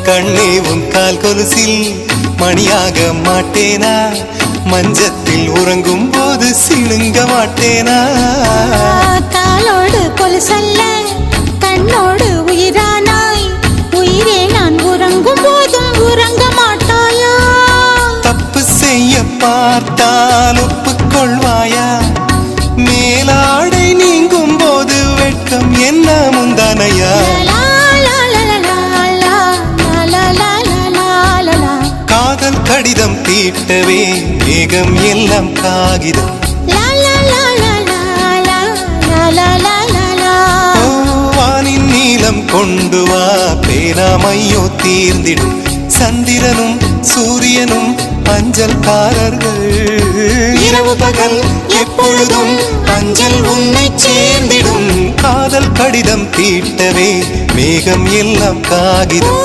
கண்ணே உன் கால் கொலுசில் மணியாக மாட்டேனா? மஞ்சத்தில் உறங்கும் போது சிணுங்க மாட்டேனா? காலோடு கொலுசல்ல கண்ணோடு உயிரானாய், உயிரே நான் உறங்கும் போதும் உறங்க மாட்டாயா? தப்பு செய்ய பார்த்தால் ஒப்புக்கொள்வாயா? மேலாடை நீங்கும் போது வெட்கம் என்ன முந்தானையா? காதல் கடிதம் தீட்டவே மேகம் எல்லாம் காகிதம். வானின் நீளம் கொண்டு வா, பேராமையோ தீர்ந்திடும். சந்திரனும் சூரியனும் அஞ்சல்காரர்கள். இரவு பகல் எப்பொழுதும் அஞ்சல் உன்னை சேர்ந்திடும். காதல் கடிதம் தீட்டவே மேகம் எல்லாம் காகிதம்.